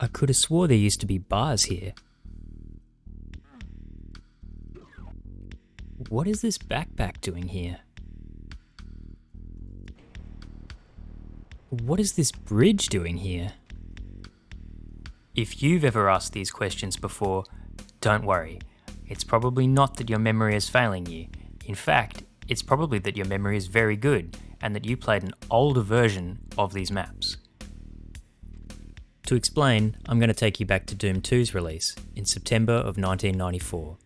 I could have swore there used to be bars here. What is this backpack doing here? What is this bridge doing here? If you've ever asked these questions before, don't worry. It's probably not that your memory is failing you. In fact, it's probably that your memory is very good and that you played an older version of these maps. To explain, I'm going to take you back to Doom 2's release in September of 1994.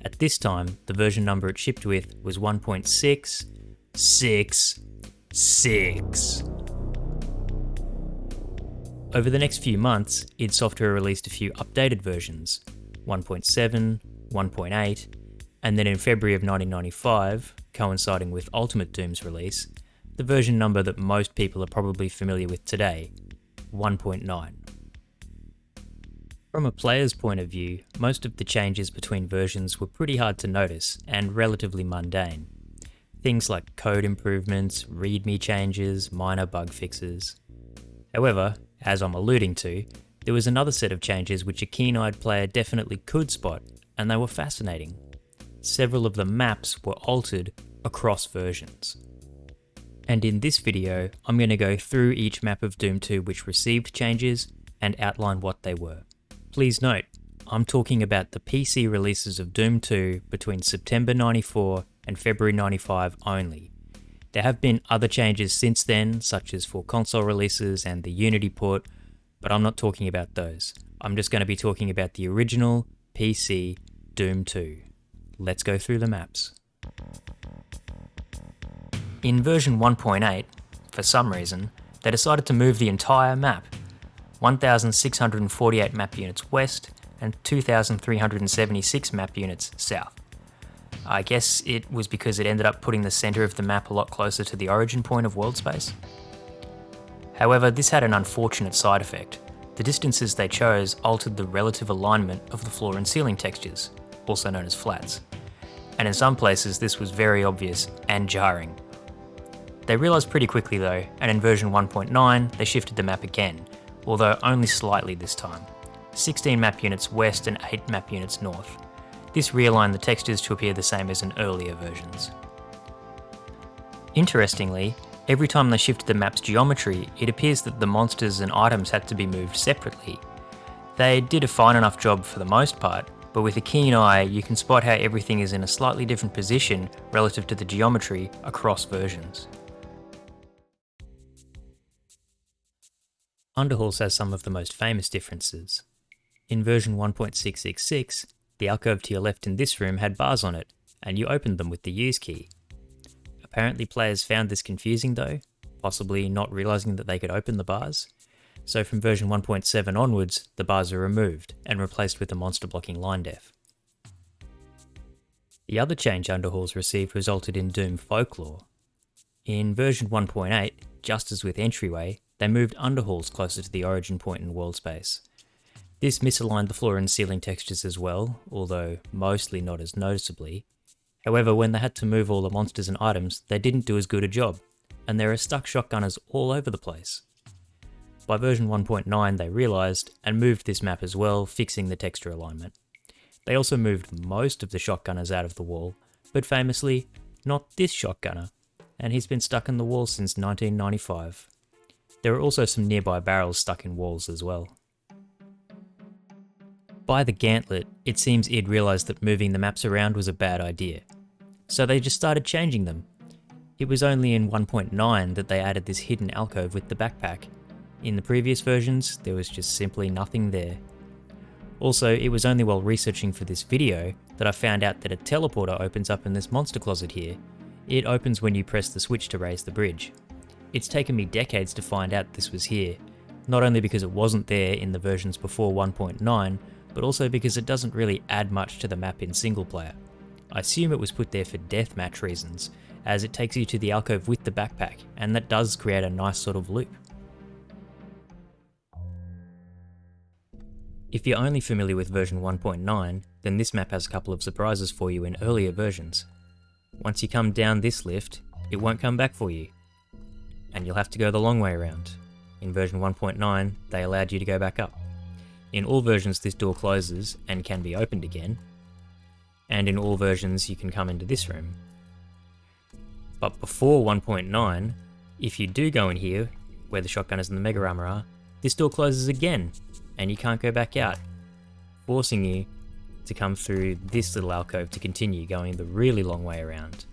At this time, the version number it shipped with was 1.666. Over the next few months, id Software released a few updated versions, 1.7, 1.8, and then in February of 1995, coinciding with Ultimate Doom's release, the version number that most people are probably familiar with today, 1.9. From a player's point of view, most of the changes between versions were pretty hard to notice and relatively mundane. Things like code improvements, readme changes, minor bug fixes. However, as I'm alluding to, there was another set of changes which a keen-eyed player definitely could spot, and they were fascinating. Several of the maps were altered across versions. And in this video, I'm going to go through each map of Doom 2 which received changes and outline what they were. Please note, I'm talking about the PC releases of Doom 2 between September 94 and February 95 only. There have been other changes since then, such as for console releases and the Unity port, but I'm not talking about those. I'm just going to be talking about the original PC Doom 2. Let's go through the maps. In version 1.8, for some reason, they decided to move the entire map, 1,648 map units west and 2,376 map units south. I guess it was because it ended up putting the centre of the map a lot closer to the origin point of world space. However, this had an unfortunate side effect. The distances they chose altered the relative alignment of the floor and ceiling textures, also known as flats. And in some places this was very obvious and jarring. They realised pretty quickly though, and in version 1.9 they shifted the map again, although only slightly this time. 16 map units west and 8 map units north. This realigned the textures to appear the same as in earlier versions. Interestingly, every time they shifted the map's geometry, it appears that the monsters and items had to be moved separately. They did a fine enough job for the most part, but with a keen eye you can spot how everything is in a slightly different position relative to the geometry across versions. Underhalls has some of the most famous differences. In version 1.666, the alcove to your left in this room had bars on it, and you opened them with the use key. Apparently players found this confusing though, possibly not realising that they could open the bars, so from version 1.7 onwards, the bars are removed and replaced with a monster blocking line def. The other change Underhalls received resulted in Doom Folklore. In version 1.8, just as with Entryway, they moved Underhalls closer to the origin point in world space. This misaligned the floor and ceiling textures as well, although mostly not as noticeably. However, when they had to move all the monsters and items, they didn't do as good a job, and there are stuck shotgunners all over the place. By version 1.9 they realised, and moved this map as well, fixing the texture alignment. They also moved most of the shotgunners out of the wall, but famously, not this shotgunner, and he's been stuck in the wall since 1995. There are also some nearby barrels stuck in walls as well. By the Gantlet, it seems id realised that moving the maps around was a bad idea, so they just started changing them. It was only in 1.9 that they added this hidden alcove with the backpack. In the previous versions, there was just simply nothing there. Also, it was only while researching for this video that I found out that a teleporter opens up in this monster closet here. It opens when you press the switch to raise the bridge. It's taken me decades to find out this was here, not only because it wasn't there in the versions before 1.9, but also because it doesn't really add much to the map in single player. I assume it was put there for deathmatch reasons, as it takes you to the alcove with the backpack, and that does create a nice sort of loop. If you're only familiar with version 1.9, then this map has a couple of surprises for you in earlier versions. Once you come down this lift, it won't come back for you, and you'll have to go the long way around. In version 1.9, they allowed you to go back up. In all versions this door closes and can be opened again, and in all versions you can come into this room. But before 1.9, if you do go in here, where the shotgunners and the mega armor are, this door closes again, and you can't go back out, forcing you to come through this little alcove to continue going the really long way around.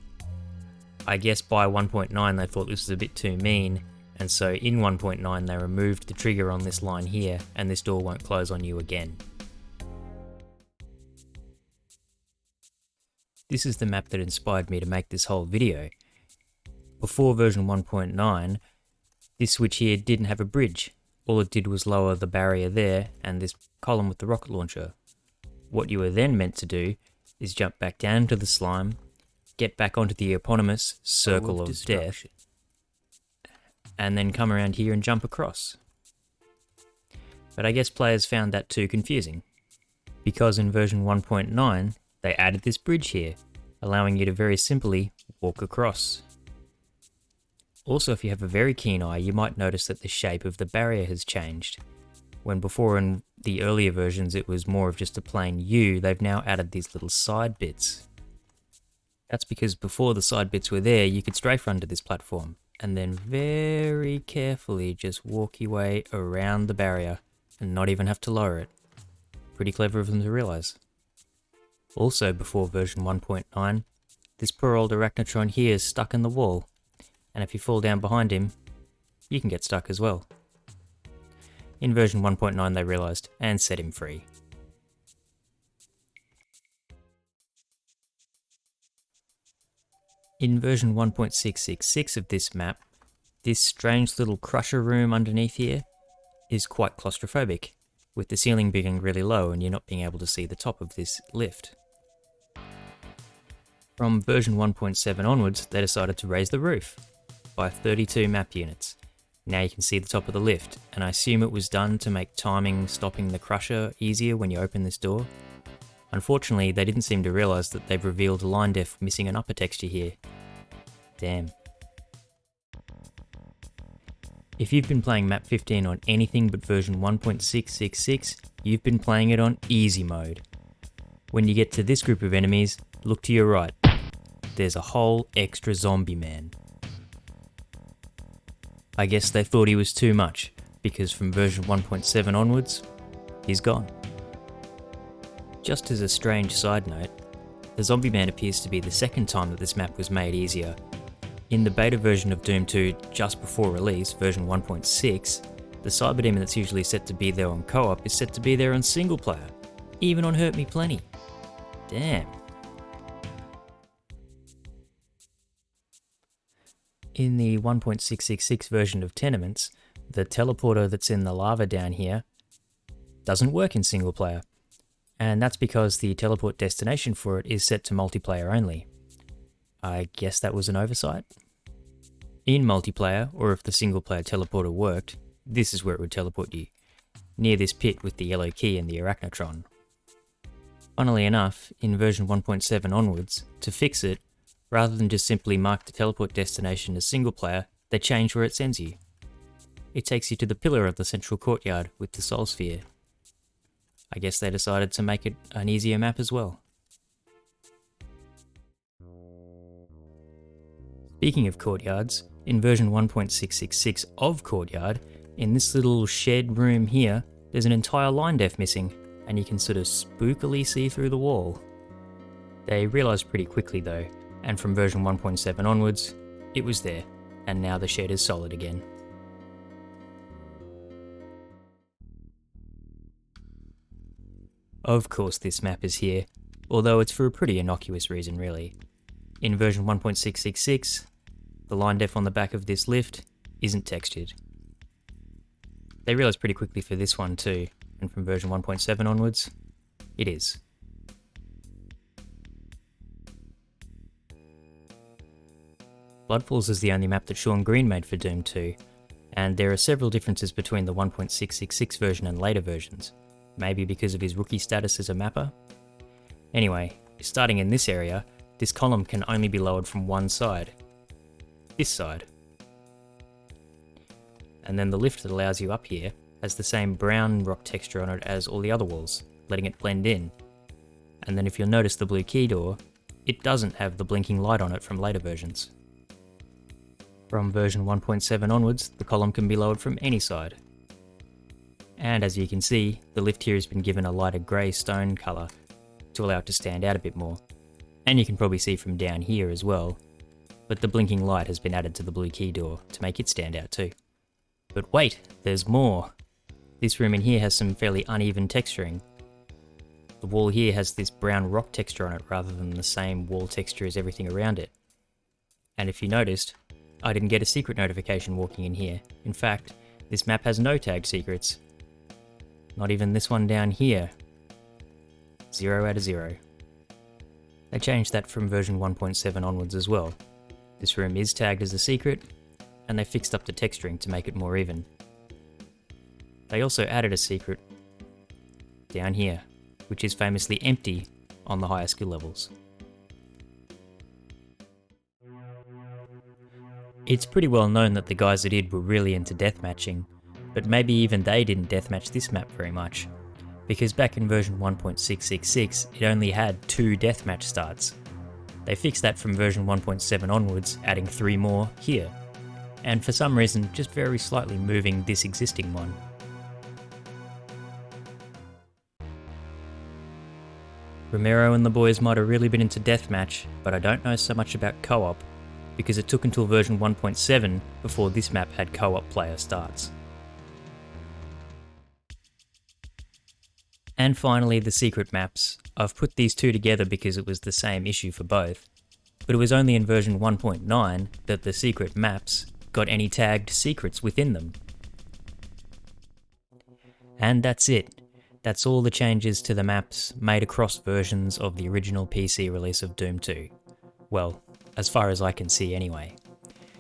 I guess by 1.9 they thought this was a bit too mean, and so in 1.9 they removed the trigger on this line here, and this door won't close on you again. This is the map that inspired me to make this whole video. Before version 1.9, this switch here didn't have a bridge. All it did was lower the barrier there and this column with the rocket launcher. What you were then meant to do is jump back down to the slime, get back onto the eponymous Circle of Death, and then come around here and jump across. But I guess players found that too confusing, because in version 1.9 they added this bridge here, allowing you to very simply walk across. Also, if you have a very keen eye, you might notice that the shape of the barrier has changed. When before in the earlier versions it was more of just a plain U, they've now added these little side bits. That's because before the side bits were there, you could strafe run to this platform, and then very carefully just walk your way around the barrier, and not even have to lower it. Pretty clever of them to realise. Also before version 1.9, this poor old Arachnotron here is stuck in the wall, and if you fall down behind him, you can get stuck as well. In version 1.9 they realised, and set him free. In version 1.666 of this map, this strange little crusher room underneath here is quite claustrophobic, with the ceiling being really low and you're not being able to see the top of this lift. From version 1.7 onwards, they decided to raise the roof by 32 map units. Now you can see the top of the lift, and I assume it was done to make timing stopping the crusher easier when you open this door. Unfortunately, they didn't seem to realise that they've revealed a line def missing an upper texture here. Damn. If you've been playing map 15 on anything but version 1.666, you've been playing it on easy mode. When you get to this group of enemies, look to your right. There's a whole extra zombie man. I guess they thought he was too much, because from version 1.7 onwards, he's gone. Just as a strange side note, the zombie man appears to be the second time that this map was made easier. In the beta version of Doom 2 just before release, version 1.6, the cyber demon that's usually set to be there on co-op is set to be there on single player, even on Hurt Me Plenty. Damn. In the 1.666 version of Tenements, the teleporter that's in the lava down here doesn't work in single player, and that's because the teleport destination for it is set to multiplayer only. I guess that was an oversight. In multiplayer, or if the single player teleporter worked, this is where it would teleport you, near this pit with the yellow key and the Arachnotron. Funnily enough, in version 1.7 onwards, to fix it, rather than just simply mark the teleport destination as single player, they change where it sends you. It takes you to the pillar of the central courtyard with the soul sphere. I guess they decided to make it an easier map as well. Speaking of courtyards, in version 1.666 of Courtyard, in this little shed room here, there's an entire line def missing, and you can sort of spookily see through the wall. They realised pretty quickly though, and from version 1.7 onwards, it was there, and now the shed is solid again. Of course this map is here, although it's for a pretty innocuous reason really. In version 1.666, the line def on the back of this lift isn't textured. They realised pretty quickly for this one too, and from version 1.7 onwards, it is. Bloodfalls is the only map that Sean Green made for Doom 2, and there are several differences between the 1.666 version and later versions, maybe because of his rookie status as a mapper. Anyway, starting in this area, this column can only be lowered from one side. This side. And then the lift that allows you up here has the same brown rock texture on it as all the other walls, letting it blend in. And then if you'll notice the blue key door, it doesn't have the blinking light on it from later versions. From version 1.7 onwards, the column can be lowered from any side. And as you can see, the lift here has been given a lighter grey stone colour to allow it to stand out a bit more. And you can probably see from down here as well, but the blinking light has been added to the blue key door to make it stand out too. But wait, there's more! This room in here has some fairly uneven texturing. The wall here has this brown rock texture on it rather than the same wall texture as everything around it. And if you noticed, I didn't get a secret notification walking in here. In fact, this map has no tagged secrets. Not even this one down here. 0 out of 0. They changed that from version 1.7 onwards as well. This room is tagged as a secret, and they fixed up the texturing to make it more even. They also added a secret down here, which is famously empty on the higher skill levels. It's pretty well known that the guys at id were really into deathmatching, but maybe even they didn't deathmatch this map very much, because back in version 1.666 it only had 2 deathmatch starts. They fixed that from version 1.7 onwards, adding 3 more here, and for some reason just very slightly moving this existing one. Romero and the boys might have really been into deathmatch, but I don't know so much about co-op, because it took until version 1.7 before this map had co-op player starts. And finally, the secret maps. I've put these two together because it was the same issue for both, but it was only in version 1.9 that the secret maps got any tagged secrets within them. And that's it. That's all the changes to the maps made across versions of the original PC release of Doom 2. Well, as far as I can see anyway.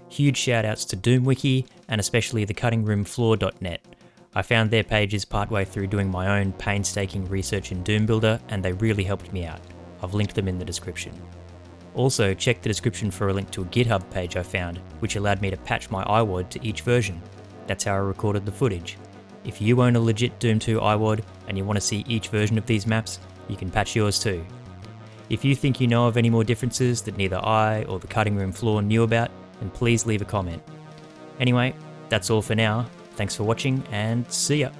Huge shoutouts to DoomWiki and especially the cuttingroomfloor.net. I found their pages partway through doing my own painstaking research in Doom Builder and they really helped me out. I've linked them in the description. Also, check the description for a link to a GitHub page I found, which allowed me to patch my iWAD to each version. That's how I recorded the footage. If you own a legit Doom 2 iWAD and you want to see each version of these maps, you can patch yours too. If you think you know of any more differences that neither I or the Cutting Room Floor knew about, then please leave a comment. Anyway, that's all for now. Thanks for watching and see ya!